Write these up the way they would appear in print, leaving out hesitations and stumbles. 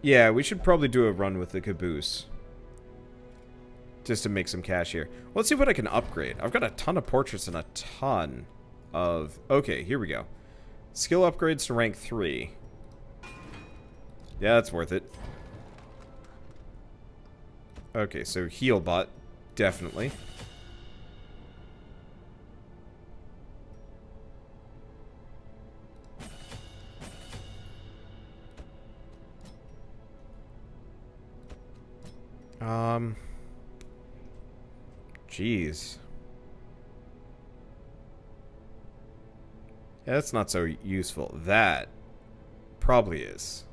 Yeah, we should probably do a run with the caboose. Just to make some cash here. Let's see what I can upgrade. I've got a ton of portraits and a ton of... Okay, here we go. Skill upgrades to rank 3. Yeah, that's worth it. Okay, so heal bot. Definitely. Jeez. Yeah, that's not so useful. That probably is.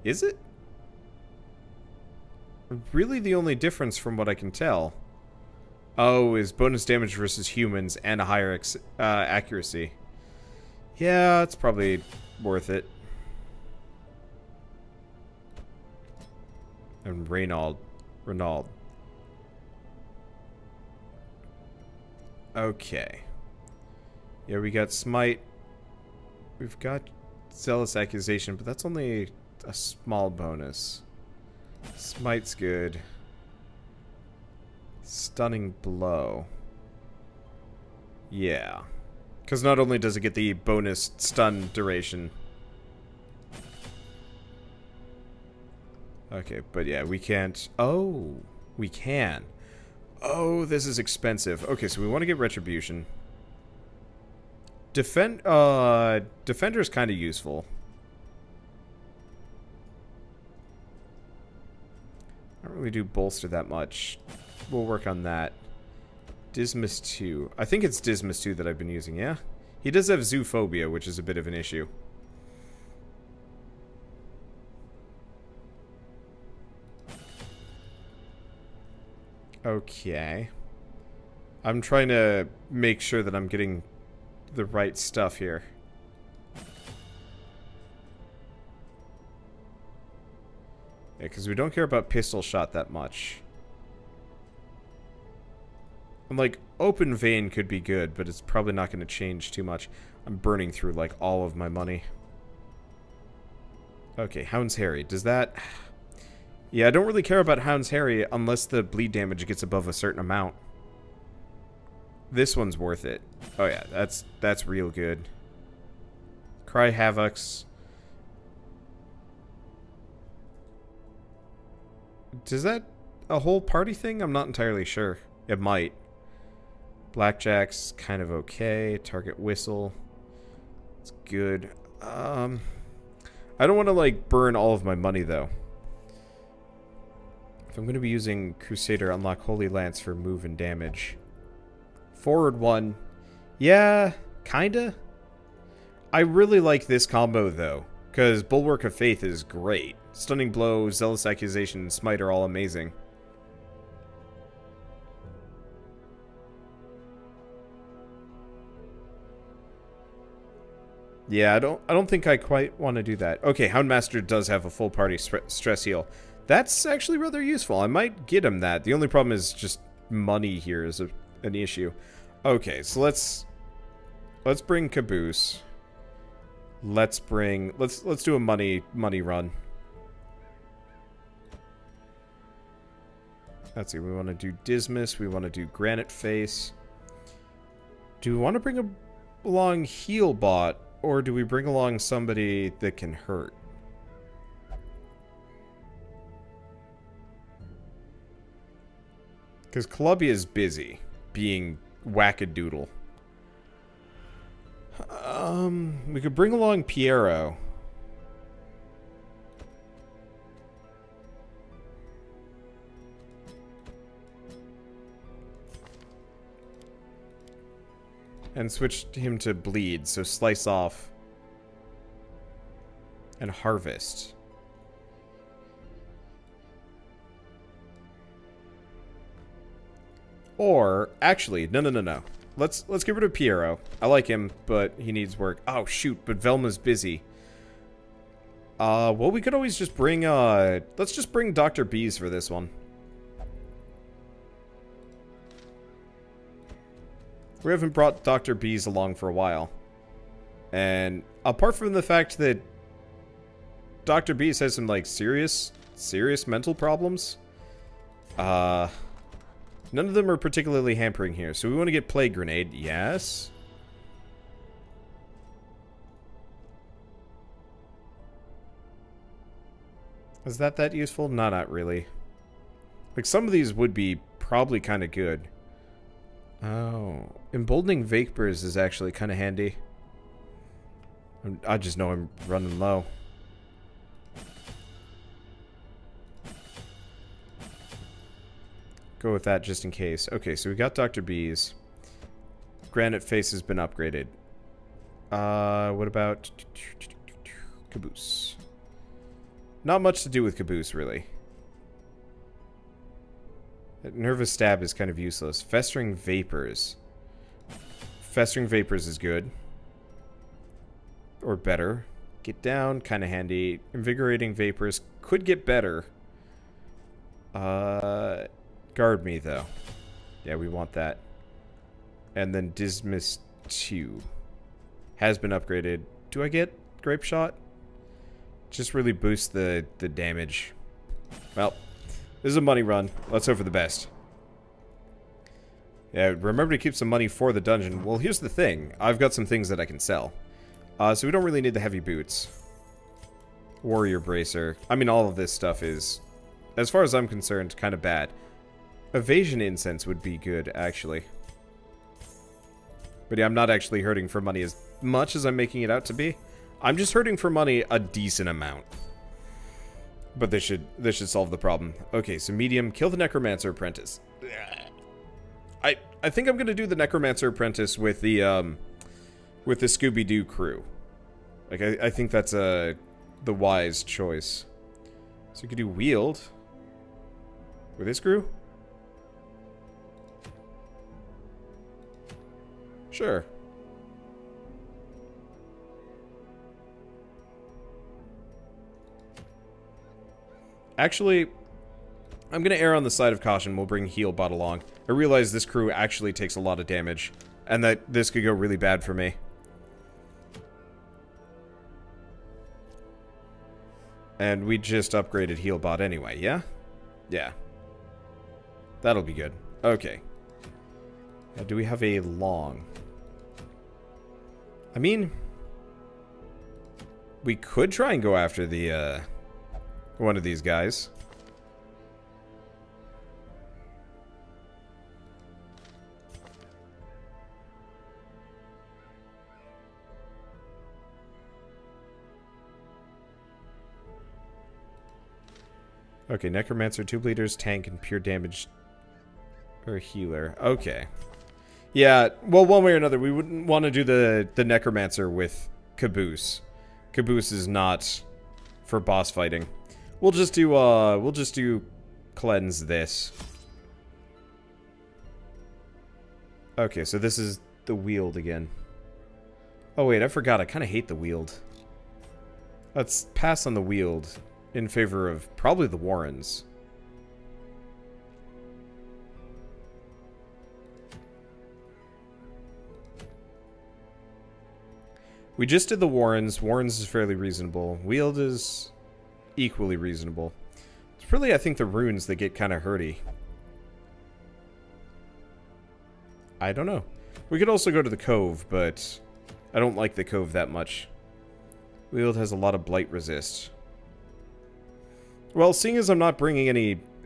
Is it? Really the only difference from what I can tell. Oh, is bonus damage versus humans and a higher accuracy. Yeah, it's probably worth it. And Renaud. Okay. Yeah, we got Smite. We've got Zealous Accusation, but that's only a small bonus. Smite's good. Stunning Blow. Yeah. Because not only does it get the bonus stun duration. Okay, but yeah, we can't... Oh, we can. Oh, this is expensive. Okay, so we want to get Retribution. Defender is kind of useful. I don't really do Bolster that much. We'll work on that. Dismas 2. I think it's Dismas 2 that I've been using, yeah? He does have Zoophobia, which is a bit of an issue. Okay. I'm trying to make sure that I'm getting the right stuff here. Yeah, because we don't care about pistol shot that much. And like, open vein could be good, but it's probably not going to change too much. I'm burning through like all of my money. Okay, Hound's Harry. Does that... Yeah, I don't really care about Hound's Harry unless the bleed damage gets above a certain amount. This one's worth it. Oh yeah, that's real good. Cry Havocs. Does that a whole party thing? I'm not entirely sure. It might. Blackjack's kind of okay. Target Whistle. It's good. I don't want to like burn all of my money though. If I'm going to be using Crusader, unlock Holy Lance for move and damage. Forward 1. Yeah, kinda. I really like this combo, though, because Bulwark of Faith is great. Stunning Blow, Zealous Accusation, and Smite are all amazing. Yeah, I don't think I quite want to do that. Okay, Houndmaster does have a full party stress heal. That's actually rather useful. I might get him that. The only problem is just money here is an issue. Okay, so let's bring Caboose. Let's do a money run. Let's see. We want to do Dismas. We want to do Granite Face. Do we want to bring along Healbot, or do we bring along somebody that can hurt? Because Columbia is busy being wackadoodle. We could bring along Piero. And switch him to Bleed, so Slice Off and Harvest. Or, actually, no. Let's get rid of Piero. I like him, but he needs work. Oh, shoot, but Velma's busy. Well, we could always just bring, let's just bring Dr. Bees for this one. We haven't brought Dr. Bees along for a while. And apart from the fact that Dr. B has some, like, serious mental problems. None of them are particularly hampering here. So we want to get Plague Grenade. Yes. Is that useful? No, not really. Like, some of these would be probably kind of good. Oh. Emboldening Vapors is actually kind of handy. I just know I'm running low. Go with that just in case. Okay, so we got Dr. B's. Granite Face has been upgraded. What about Caboose? Not much to do with Caboose, really. That Nervous Stab is kind of useless. Festering Vapors. Festering Vapors is good. Or better. Get Down, kind of handy. Invigorating Vapors could get better. Guard Me, though. Yeah, we want that. And then Dismiss 2. Has been upgraded. Do I get Grape Shot? Just really boost the damage. Well, this is a money run. Let's hope for the best. Yeah, remember to keep some money for the dungeon. Well, here's the thing. I've got some things that I can sell. So we don't really need the heavy boots. Warrior Bracer. I mean, all of this stuff is, as far as I'm concerned, kind of bad. Evasion Incense would be good, actually. But yeah, I'm not actually hurting for money as much as I'm making it out to be. I'm just hurting for money a decent amount. But this should solve the problem. Okay, so medium, kill the Necromancer Apprentice. I think I'm gonna do the Necromancer Apprentice with the Scooby-Doo crew. Like, I think that's the wise choice. So you could do Wield with this crew? Sure. Actually, I'm gonna err on the side of caution. We'll bring Healbot along. I realize this crew actually takes a lot of damage, and that this could go really bad for me. And we just upgraded Healbot anyway, yeah? Yeah. That'll be good. Okay. Now, do we have a long? I mean, we could try and go after the, one of these guys. Okay, Necromancer, Two Bleeders, Tank, and Pure Damage or Healer. Okay. Yeah, well, one way or another, we wouldn't want to do the Necromancer with Caboose. Caboose is not for boss fighting. We'll just do cleanse this. Okay, so this is the Wield again. Oh wait, I forgot, I kind of hate the Wield. Let's pass on the Wield in favor of probably the Warrens. We just did the Warrens. Warrens is fairly reasonable. Wield is equally reasonable. It's really, I think, the runes that get kind of hurty. I don't know. We could also go to the Cove, but I don't like the Cove that much. Wield has a lot of Blight resist. Well, seeing as I'm not bringing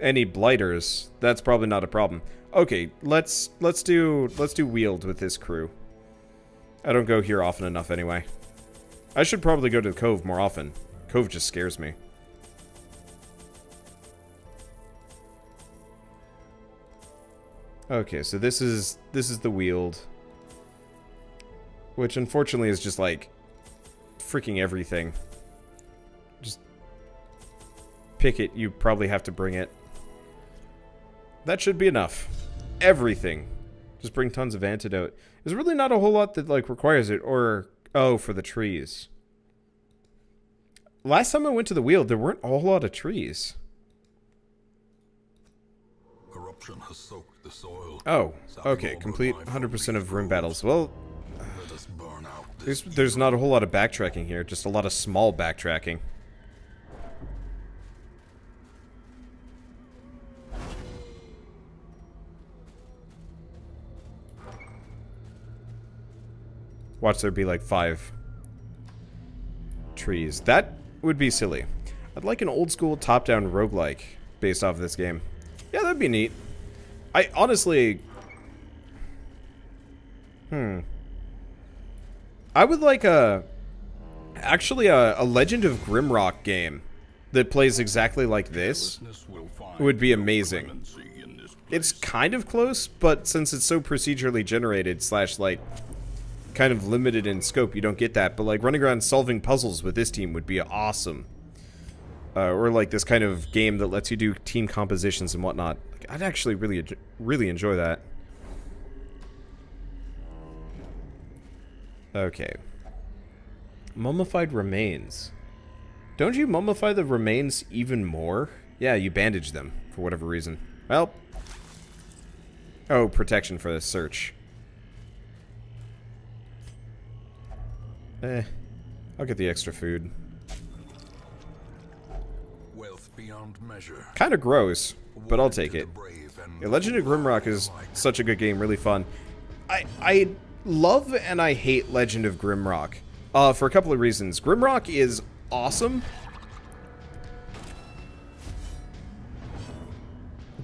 any blighters, that's probably not a problem. Okay, let's do Wield with this crew. I don't go here often enough anyway. I should probably go to the Cove more often. Cove just scares me. Okay, so this is the Wield, which unfortunately is just like freaking everything. Just pick it. You probably have to bring it. That should be enough. Everything. Just bring tons of antidote. There's really not a whole lot that like requires it, or oh, for the trees. Last time I went to the Wield, there weren't a whole lot of trees. Corruption has soaked the soil. Oh, okay. Complete 100% of room battles. Well, there's not a whole lot of backtracking here. Just a lot of small backtracking. Watch there be like 5 trees. That would be silly. I'd like an old school top-down roguelike based off of this game. Yeah, that'd be neat. I honestly... I would like actually a Legend of Grimrock game that plays exactly like this. Would be amazing. It's kind of close, but since it's so procedurally generated / like kind of limited in scope, you don't get that. But like running around solving puzzles with this team would be awesome. Or like this kind of game that lets you do team compositions and whatnot. Like, I'd actually really enjoy that. Okay. Mummified remains. Don't you mummify the remains even more? Yeah, you bandage them for whatever reason. Well. Oh, protection for the search. I'll get the extra food. Wealth beyond measure. Kind of gross, but I'll take it. Yeah, Legend of Grimrock is such a good game, really fun. I love and I hate Legend of Grimrock for a couple of reasons. Grimrock is awesome,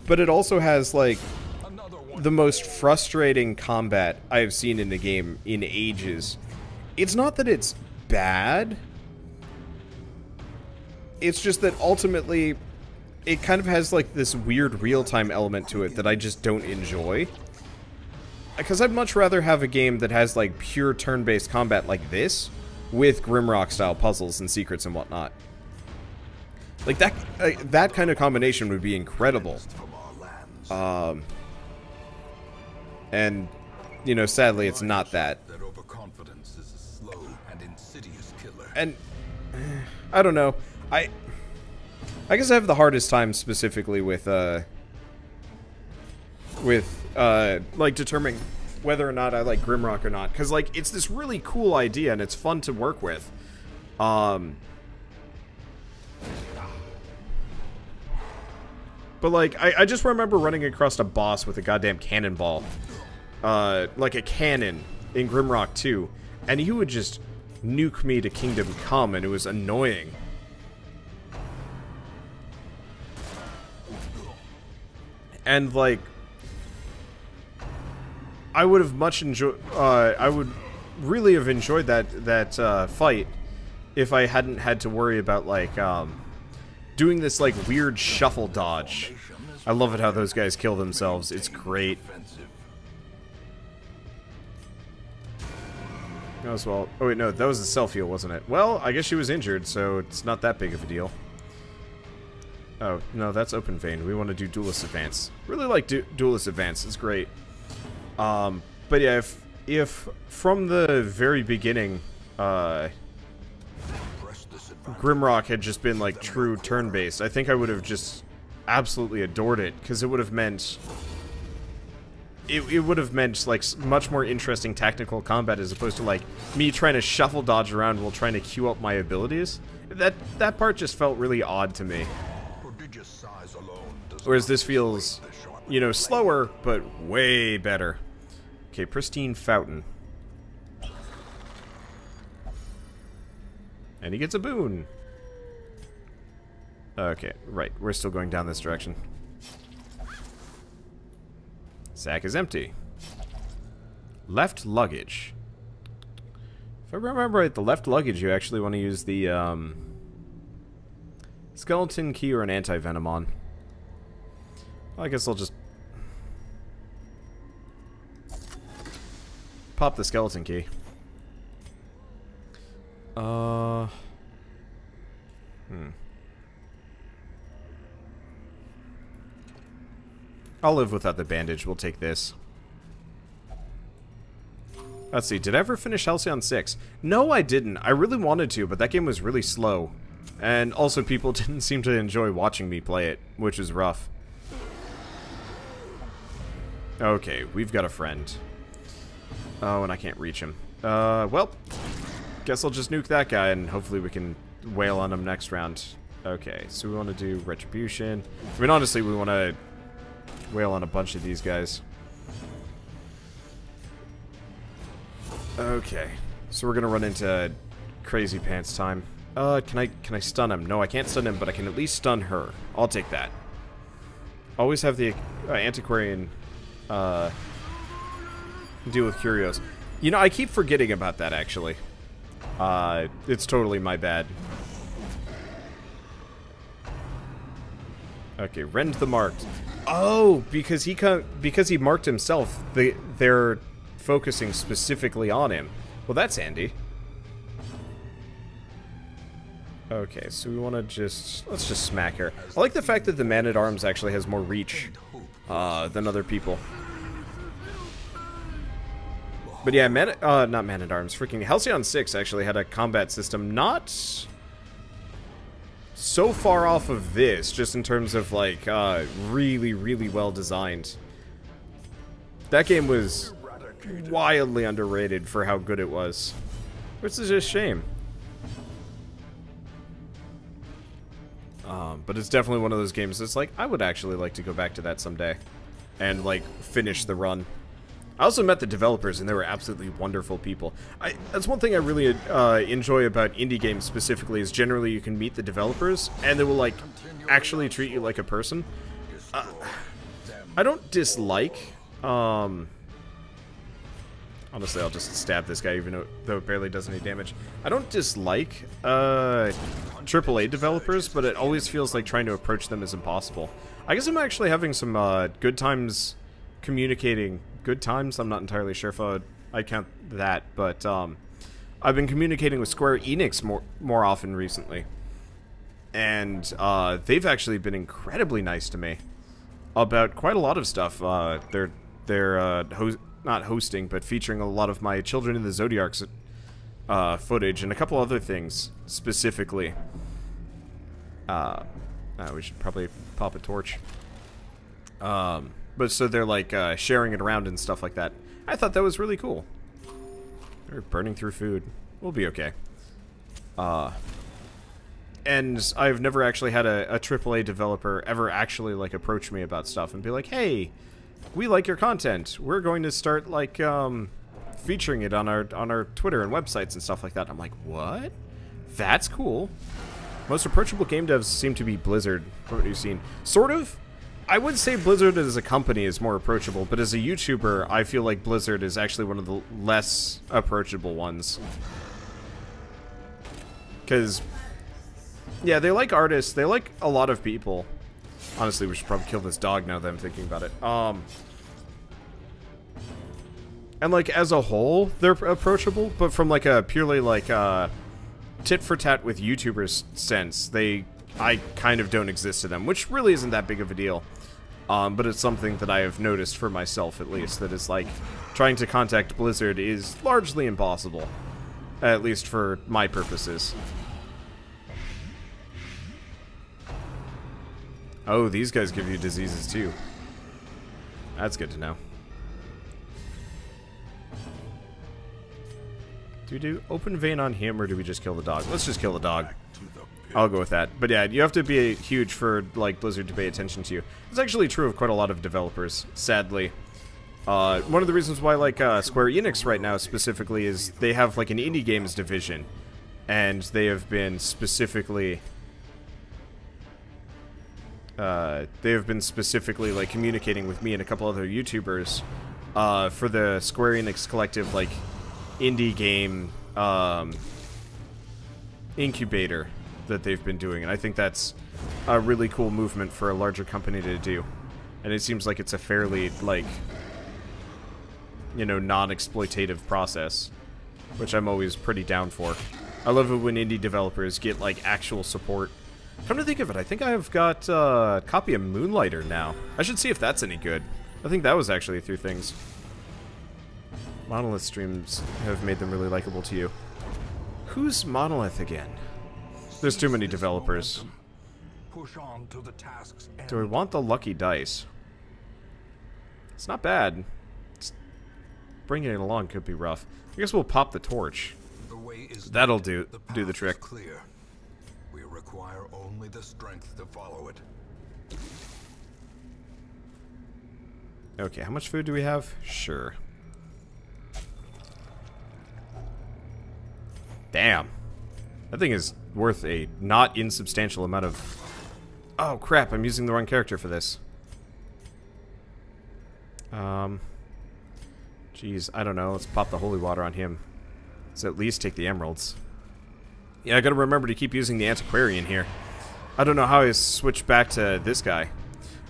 but it also has like the most frustrating combat I've seen in a game in ages. It's not that it's bad, it's just that ultimately it kind of has like this weird real-time element to it that I just don't enjoy. Because I'd much rather have a game that has like pure turn-based combat like this with Grimrock-style puzzles and secrets and whatnot. Like that kind of combination would be incredible. And you know, sadly, it's not that. And I don't know. I guess I have the hardest time specifically with like determining whether or not I like Grimrock or not, because like it's this really cool idea and it's fun to work with. But like I just remember running across a boss with a goddamn cannonball, like a cannon in Grimrock 2, and he would just nuke me to Kingdom Come, and it was annoying. And like I would have much enjoyed. I would really have enjoyed that fight if I hadn't had to worry about like doing this like weird shuffle dodge. I love it how those guys kill themselves. It's great. As well. Oh wait, no, that was the self-heal, wasn't it? Well, I guess she was injured, so it's not that big of a deal. Oh no, that's open vein. We want to do duelist advance. Really like duelist advance. It's great. But yeah, if from the very beginning, Grimrock had just been like true turn-based, I think I would have just absolutely adored it, because it would have meant it would have meant like much more interesting tactical combat as opposed to like me trying to shuffle dodge around while trying to queue up my abilities. That part just felt really odd to me. Whereas this feels, you know, slower, but way better. Okay, pristine fountain. And he gets a boon. Okay, right. We're still going down this direction. Sack is empty. Left luggage. If I remember right, the left luggage, you actually want to use the skeleton key or an anti-venom on. Well, I guess I'll just pop the skeleton key. I'll live without the bandage. We'll take this. Let's see. Did I ever finish Halcyon 6? No, I didn't. I really wanted to, but that game was really slow. And also, people didn't seem to enjoy watching me play it, which is rough. Okay, we've got a friend. Oh, and I can't reach him. Well, guess I'll just nuke that guy, and hopefully we can wail on him next round. Okay, so we want to do Retribution. I mean, honestly, we want to wail on a bunch of these guys. Okay, so we're gonna run into crazy pants time. Can I stun him? No, I can't stun him, but I can at least stun her. I'll take that. Always have the antiquarian deal with curios. You know, I keep forgetting about that, actually. It's totally my bad. Okay, rend the marked. Oh, because he marked himself, they're focusing specifically on him. Well, that's handy. Okay, so we want to let's just smack her. I like the fact that the man-at-arms actually has more reach than other people. But yeah, not man-at-arms, freaking Halcyon 6 actually had a combat system not so far off of this, just in terms of, like, really, really well designed. That game was wildly underrated for how good it was. Which is just a shame. But it's definitely one of those games that's like, I would actually like to go back to that someday. And, like, finish the run. I also met the developers, and they were absolutely wonderful people. That's one thing I really enjoy about indie games specifically, is generally you can meet the developers, and they will, like, actually treat you like a person. I don't dislike, honestly, I'll just stab this guy, even though it barely does any damage. I don't dislike AAA developers, but it always feels like trying to approach them is impossible. I guess I'm actually having some good times communicating. Good times? I'm not entirely sure if I count that, but I've been communicating with Square Enix more often recently. And they've actually been incredibly nice to me about quite a lot of stuff. They're not hosting, but featuring a lot of my Children in the Zodiacs footage and a couple other things specifically. We should probably pop a torch. But so they're like sharing it around and stuff like that. I thought that was really cool. They're burning through food. We'll be okay. And I've never actually had a AAA developer ever actually like approach me about stuff and be like, hey, we like your content. We're going to start like featuring it on our Twitter and websites and stuff like that. I'm like, what? That's cool. Most approachable game devs seem to be Blizzard, from what you've seen. Sort of. I would say Blizzard as a company is more approachable, but as a YouTuber, I feel like Blizzard is actually one of the less approachable ones. Because, yeah, they like artists, they like a lot of people. Honestly, we should probably kill this dog now that I'm thinking about it. And, like, as a whole, they're approachable, but from, like, a purely, like, tit-for-tat with YouTubers sense, I kind of don't exist to them, which really isn't that big of a deal. But it's something that I have noticed for myself, at least, that is, like, trying to contact Blizzard is largely impossible. At least for my purposes. Oh, these guys give you diseases, too. That's good to know. Do we do open vein on him, or do we just kill the dog? Let's just kill the dog. I'll go with that. But yeah, you have to be huge for, like, Blizzard to pay attention to you. It's actually true of quite a lot of developers, sadly. One of the reasons why, like, Square Enix right now specifically is they have, like, an indie games division. And they have been specifically... like, communicating with me and a couple other YouTubers for the Square Enix collective, like, indie game incubator that they've been doing, and I think that's a really cool movement for a larger company to do. And it seems like it's a fairly, like, you know, non-exploitative process, which I'm always pretty down for. I love it when indie developers get, like, actual support. Come to think of it, I think I've got a copy of Moonlighter now. I should see if that's any good. I think that was actually through things. Monolith streams have made them really likable to you. Who's Monolith again? There's too many developers. Push on to the task's end. Do I want the lucky dice? It's not bad. Bringing it along could be rough. I guess we'll pop the torch. The way is That'll do the path trick. is clear. We require only the strength to follow it. Okay, how much food do we have? Sure. Damn. That thing is worth a not insubstantial amount of... Oh, crap. I'm using the wrong character for this. Jeez, I don't know. Let's pop the holy water on him. Let's at least take the emeralds. Yeah, I gotta remember to keep using the antiquarian here. I don't know how I switched back to this guy.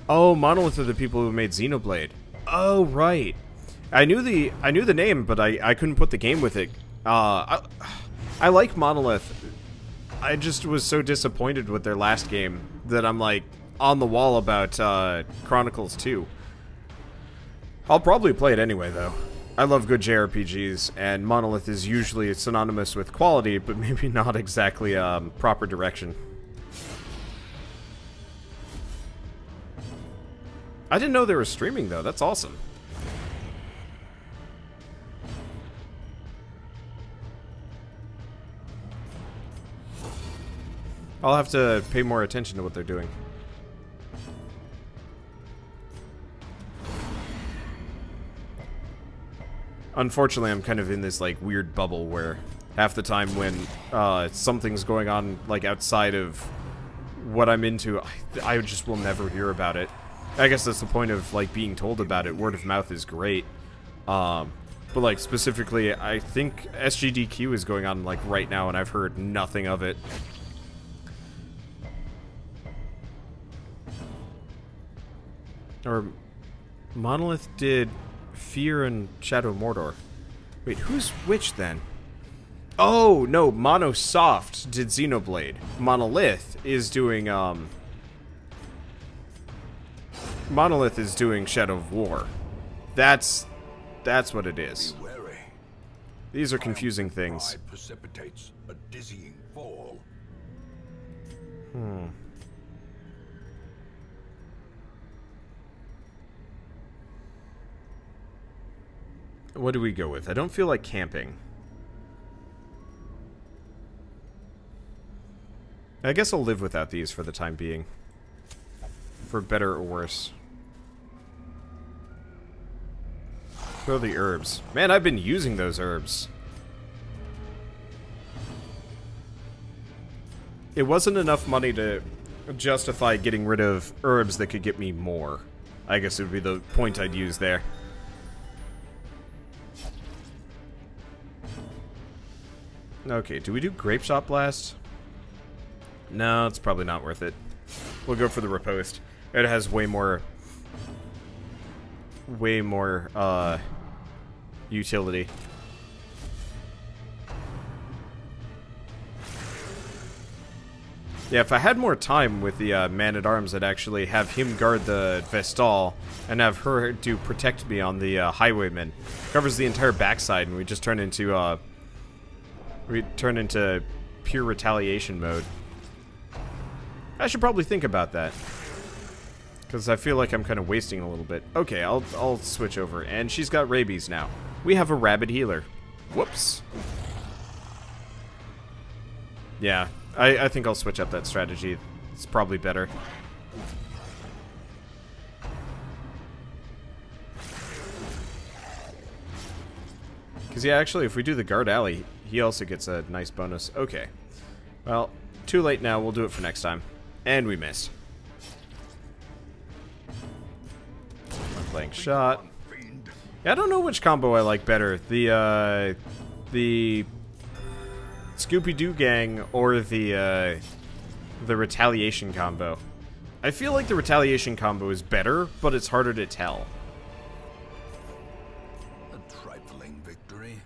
Oh, Monolith are the people who made Xenoblade. Oh, right. I knew the name, but I couldn't put the game with it. I like Monolith. I just was so disappointed with their last game that I'm like on the wall about Chronicles 2. I'll probably play it anyway, though. I love good JRPGs, and Monolith is usually synonymous with quality, but maybe not exactly proper direction. I didn't know they were streaming, though. That's awesome. I'll have to pay more attention to what they're doing. Unfortunately, I'm kind of in this, like, weird bubble where half the time when something's going on, like, outside of what I'm into, I just will never hear about it. I guess that's the point of, like, being told about it. Word of mouth is great. But, like, specifically, I think SGDQ is going on, like, right now, and I've heard nothing of it. Or Monolith did Fear and Shadow Mordor. Wait, who's which then? Oh, no, Monosoft did Xenoblade. Monolith is doing, Monolith is doing Shadow of War. That's what it is. These are confusing things. Precipitates a dizzying fall. What do we go with? I don't feel like camping. I guess I'll live without these for the time being. For better or worse. Throw the herbs. Man, I've been using those herbs. It wasn't enough money to justify getting rid of herbs that could get me more. I guess it would be the point I'd use there. Okay, do we do Grape Shot Blast? No, it's probably not worth it. We'll go for the Riposte. It has way more utility. Yeah, if I had more time with the Man-at-Arms, I'd actually have him guard the Vestal and have her do protect me on the Highwayman. Covers the entire backside, and we just turn into pure retaliation mode. I should probably think about that, because I feel like I'm kind of wasting a little bit. Okay, I'll switch over, and she's got rabies now. We have a rabid healer. Whoops. Yeah, I think I'll switch up that strategy. It's probably better. Because, yeah, actually, if we do the guard alley, he also gets a nice bonus. Okay. Well, too late now. We'll do it for next time. And we missed. Flank shot. Yeah, I don't know which combo I like better. The Scooby-Doo gang or the retaliation combo. I feel like the retaliation combo is better, but it's harder to tell. A trifling victory,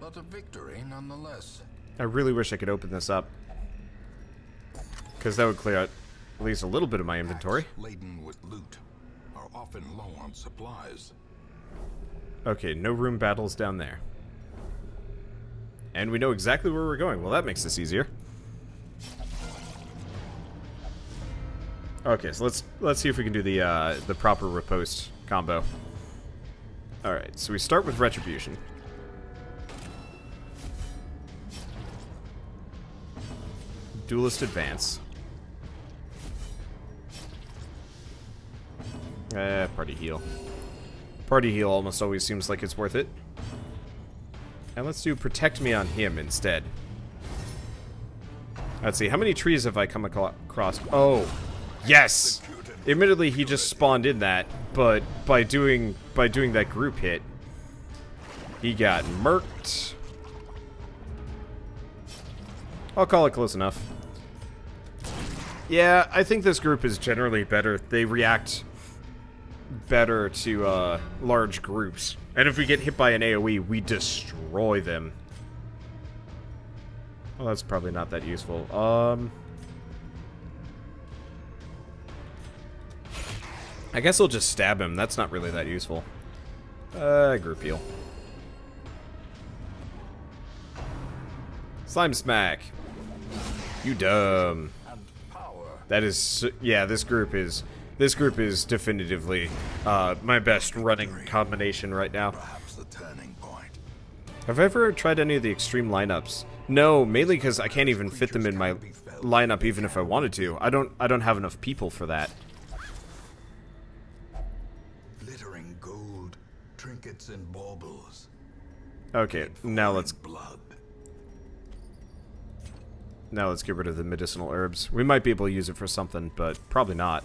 but a victory nonetheless. I really wish I could open this up, because that would clear out at least a little bit of my inventory. Laden with loot are often low on supplies. Okay, no room battles down there. And we know exactly where we're going. Well, that makes this easier. Okay, so let's see if we can do the proper riposte combo. All right, so we start with Retribution. Duelist Advance. Party Heal. Party Heal almost always seems like it's worth it. And let's do Protect Me on him instead. Let's see, how many trees have I come across? Oh, yes! Admittedly, he just spawned in that, but by doing that group hit, he got murked. I'll call it close enough. Yeah, I think this group is generally better. They react better to large groups. And if we get hit by an AoE, we destroy them. Well, that's probably not that useful. I guess I'll just stab him. That's not really that useful. Group heal. Slime smack. You dumb. That is, yeah, this group is definitively my best running combination right now. Have I ever tried any of the extreme lineups? No, mainly because I can't even fit them in my lineup even if I wanted to. I don't have enough people for that. Glittering gold, trinkets and baubles. Okay, now let's get rid of the medicinal herbs. We might be able to use it for something, but probably not.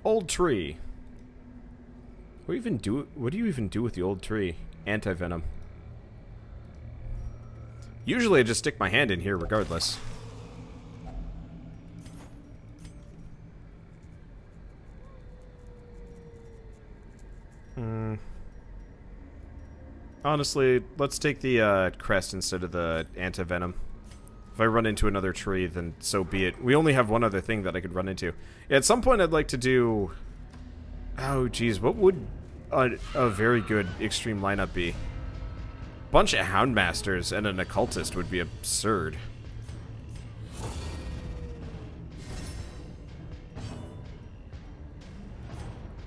Old tree. What do you even do with the old tree? Anti-venom. Usually I just stick my hand in here regardless. Honestly, let's take the crest instead of the anti-venom. If I run into another tree, then so be it. We only have one other thing that I could run into. Yeah, at some point I'd like to do... Oh, geez, what would a very good extreme lineup be? Bunch of Houndmasters and an Occultist would be absurd.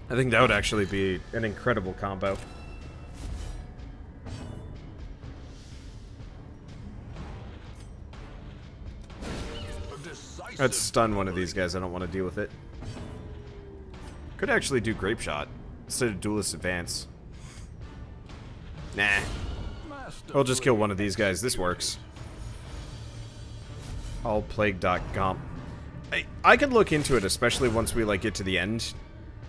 I think that would actually be an incredible combo. Let's stun one of these guys. I don't want to deal with it. Could actually do Grape Shot instead of Duelist Advance. Nah. I'll just kill one of these guys. This works. All Plague.gomp. I could look into it, especially once we like get to the end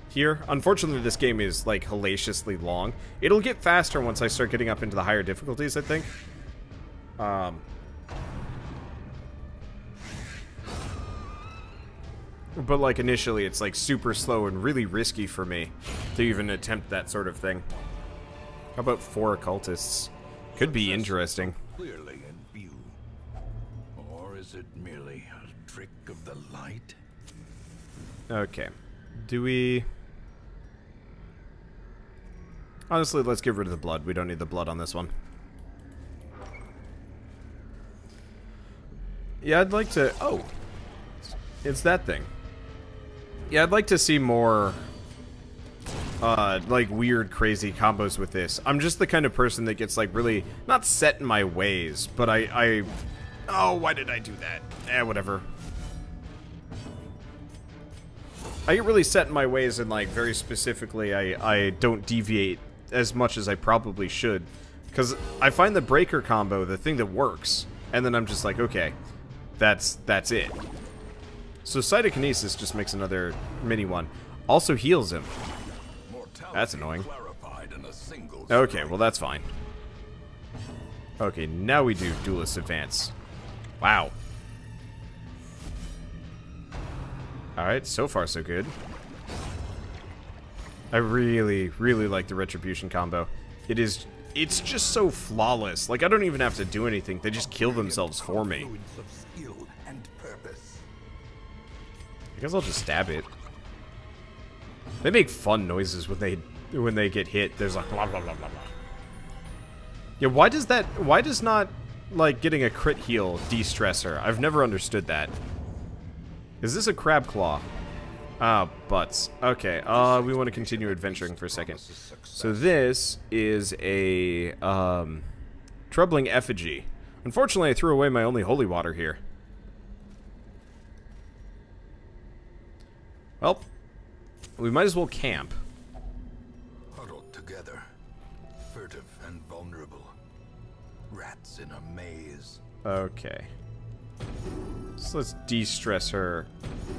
here. Unfortunately, this game is like hellaciously long. It'll get faster once I start getting up into the higher difficulties, I think. But like initially, it's like super slow and really risky for me to even attempt that sort of thing. How about 4 occultists? Could be interesting. Clearly in view. Or is it merely a trick of the light? Okay. Do we... Honestly, let's get rid of the blood. We don't need the blood on this one. Yeah, I'd like to... Oh! It's that thing. Yeah, I'd like to see more... like, weird, crazy combos with this. I'm just the kind of person that gets, like, really... Not set in my ways, but Oh, why did I do that? Whatever. I get really set in my ways and, like, very specifically, I don't deviate as much as I probably should. Because I find the breaker combo the thing that works. And then I'm just like, okay, that's it. So Cytokinesis just makes another mini one. Also heals him. That's annoying. Okay, well that's fine. Okay, now we do Duelist Advance. Wow. Alright, so far so good. I really, really like the Retribution combo. It's just so flawless. Like, I don't even have to do anything. They just kill themselves for me. I guess I'll just stab it. They make fun noises when they get hit. There's like blah blah blah blah blah. Yeah, why does not like getting a crit heal de-stress her? I've never understood that. Is this a crab claw? Ah, butts. Okay, we want to continue adventuring for a second. So this is a troubling effigy. Unfortunately, I threw away my only holy water here. Well, we might as well camp. Huddled together, furtive and vulnerable. Rats in a maze. Okay. So let's de-stress her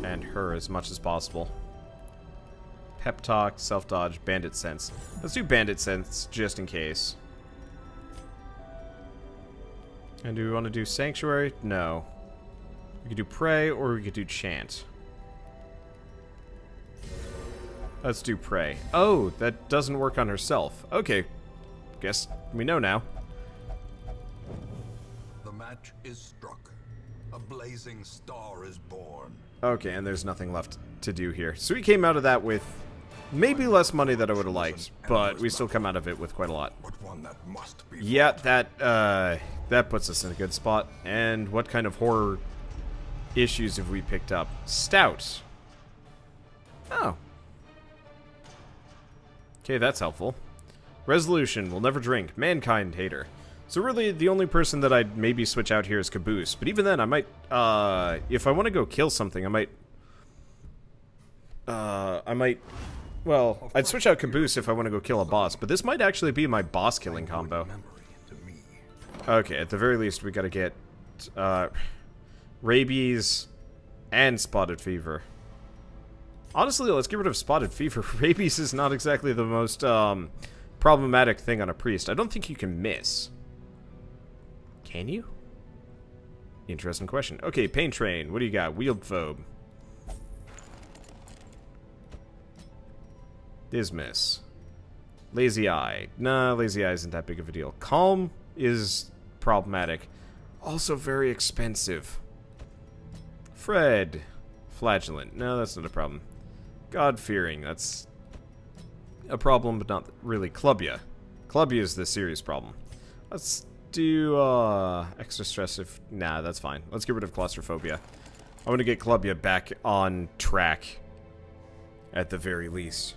and her as much as possible. Pep talk, self-dodge, bandit sense. Let's do bandit sense just in case. And do we want to do sanctuary? No. We could do pray or we could do chant. Let's do pray. Oh, that doesn't work on herself. Okay. Guess we know now. The match is struck. A blazing star is born. Okay, and there's nothing left to do here. So we came out of that with maybe less money than I would have liked, but we still come out of it with quite a lot. But one that must be Yeah, that puts us in a good spot. And what kind of horror issues have we picked up? Stout. Oh. Okay, that's helpful. Resolution, will never drink. Mankind hater. So really, the only person that I'd maybe switch out here is Caboose. But even then, I might, if I want to go kill something, I might, well, I'd switch out Caboose if I want to go kill a boss. But this might actually be my boss killing combo. Okay, at the very least, we gotta get, rabies and spotted fever. Honestly, let's get rid of spotted fever. Rabies is not exactly the most, problematic thing on a priest. I don't think you can miss. Can you? Interesting question. Okay, pain train. What do you got? Wield phobe. Dismiss. Lazy eye. Nah, lazy eye isn't that big of a deal. Calm is problematic. Also very expensive. Fred. Flagellant. No, that's not a problem. God-fearing. That's a problem, but not really. Clubbia. Clubbia is the serious problem. Let's do, extra stress if... Nah, that's fine. Let's get rid of claustrophobia. I want to get Clubbia back on track, at the very least.